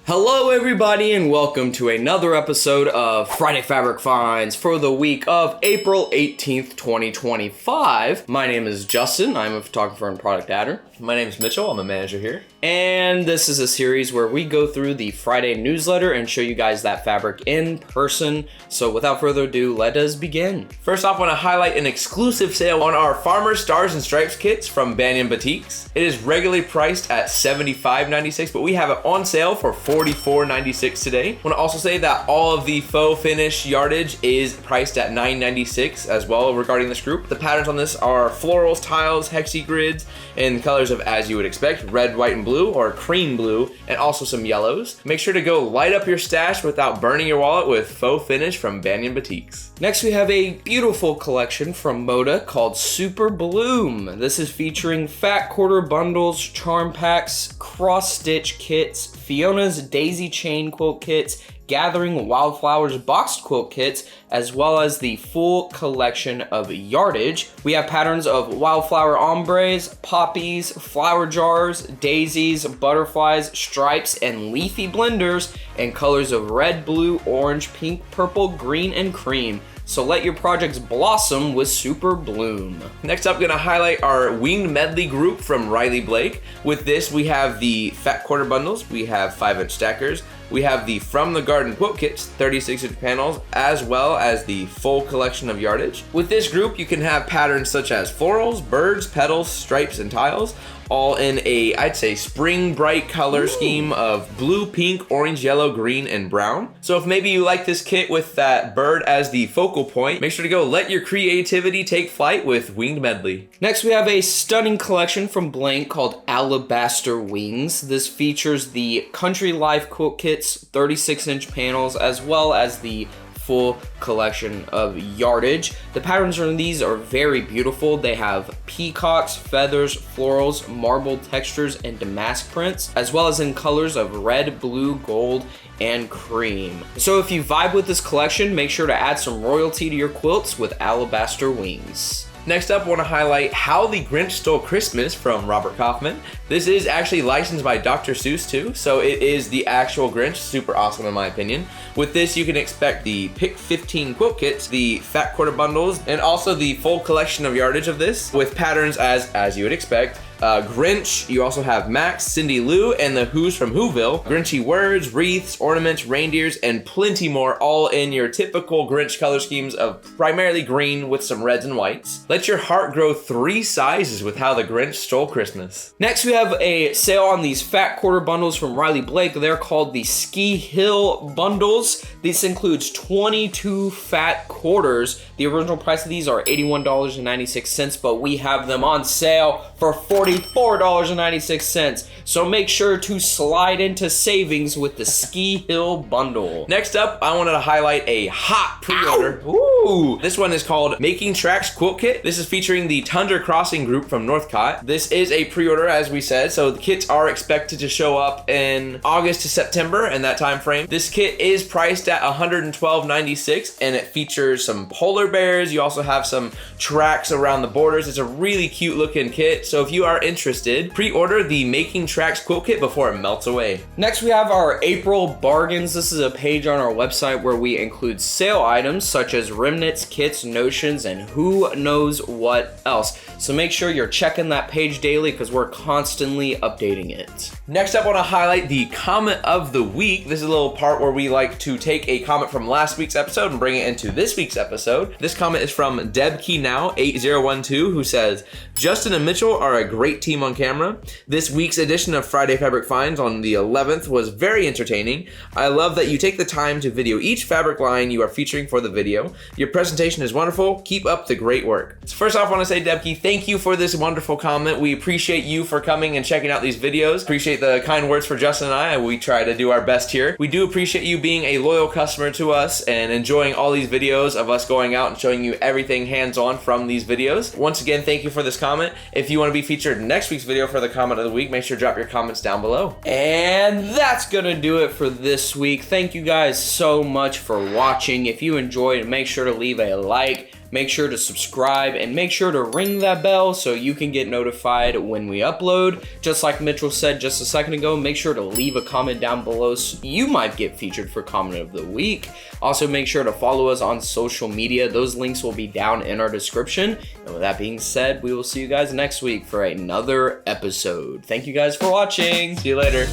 Hello everybody and welcome to another episode of Friday Fabric Finds for the week of April 18th, 2025. My name is Justin, I'm a photographer and product adder. My name is Mitchell, I'm a manager here. And this is a series where we go through the Friday newsletter and show you guys that fabric in person. So without further ado, let us begin. First off, I want to highlight an exclusive sale on our Farmer Stars and Stripes kits from Banyan Batiks. It is regularly priced at $75.96, but we have it on sale for $44.96 today. I want to also say that all of the faux finish yardage is priced at $9.96 as well regarding this group. The patterns on this are florals, tiles, hexi grids, in colors of as you would expect, red, white, and blue, or cream blue, and also some yellows. Make sure to go light up your stash without burning your wallet with faux finish from Banyan Batiks. Next we have a beautiful collection from Moda called Superbloom. This is featuring fat quarter bundles, charm packs, cross stitch kits, Fiona's daisy chain quilt kits, Gathering Wildflowers boxed quilt kits, as well as the full collection of yardage. We have patterns of wildflower ombres, poppies, flower jars, daisies, butterflies, stripes, and leafy blenders in colors of red, blue, orange, pink, purple, green, and cream. So let your projects blossom with Superbloom. Next up, gonna highlight our winged medley group from Riley Blake. With this, we have the fat quarter bundles, we have 5-inch stackers, we have the From the Garden quilt kits, 36-inch panels, as well as the full collection of yardage. With this group, you can have patterns such as florals, birds, petals, stripes, and tiles, all in a, I'd say, spring bright color scheme of blue, pink, orange, yellow, green, and brown. So if maybe you like this kit with that bird as the focal point, make sure to go let your creativity take flight with winged medley. Next, we have a stunning collection from Blank called Alabaster Wings. This features the Country Life quilt kits, 36-inch panels, as well as the full collection of yardage. The patterns on these are very beautiful. They have peacocks, feathers, florals, marbled textures, and damask prints, as well as in colors of red, blue, gold, and cream. So if you vibe with this collection, make sure to add some royalty to your quilts with Alabaster Wings. Next up, I want to highlight How the Grinch Stole Christmas from Robert Kaufman. This is actually licensed by Dr. Seuss too, so it is the actual Grinch. Super awesome in my opinion. With this, you can expect the Pick 15 quilt kits, the fat quarter bundles, and also the full collection of yardage of this with patterns as you would expect. Grinch, you also have Max, Cindy Lou, and the Who's from Whoville. Grinchy words, wreaths, ornaments, reindeers, and plenty more, all in your typical Grinch color schemes of primarily green with some reds and whites. Let your heart grow 3 sizes with How the Grinch Stole Christmas. Next, we have a sale on these fat quarter bundles from Riley Blake. They're called the Ski Hill bundles. This includes 22 fat quarters. The original price of these are $81.96, but we have them on sale for $44.96. So make sure to slide into savings with the Ski Hill bundle. Next up, I wanted to highlight a hot pre-order. Ooh! This one is called Making Tracks Quilt Kit. This is featuring the Tundra Crossing group from Northcott. This is a pre-order, as we said, so the kits are expected to show up in August to September in that time frame. This kit is priced at $112.96, and it features some polar bears. You also have some tracks around the borders. It's a really cute looking kit. So if you are interested, pre-order the Making Tracks quilt kit before it melts away. Next, we have our April bargains. This is a page on our website where we include sale items such as remnants, kits, notions, and who knows what else. So make sure you're checking that page daily because we're constantly updating it. Next up, I want to highlight the comment of the week. This is a little part where we like to take a comment from last week's episode and bring it into this week's episode. This comment is from DebKeyNow8012, who says, Justin and Mitchell are a great team on camera. This week's edition of Friday Fabric Finds on the 11th was very entertaining. I love that you take the time to video each fabric line you are featuring for the video. Your presentation is wonderful. Keep up the great work. So first off, I want to say, Debkey, thank you for this wonderful comment. We appreciate you for coming and checking out these videos. Appreciate the kind words for Justin and I. We try to do our best here. We do appreciate you being a loyal customer to us and enjoying all these videos of us going out and showing you everything hands-on from these videos. Once again, thank you for this comment. If you want to be featured in next week's video for the comment of the week, make sure to drop your comments down below. And that's gonna do it for this week. Thank you guys so much for watching. If you enjoyed, make sure to leave a like, Make sure to subscribe and make sure to ring that bell so you can get notified when we upload. Just like Mitchell said just a second ago, make sure to leave a comment down below so you might get featured for comment of the week. Also, make sure to follow us on social media. Those links will be down in our description. And with that being said, we will see you guys next week for another episode. Thank you guys for watching. See you later.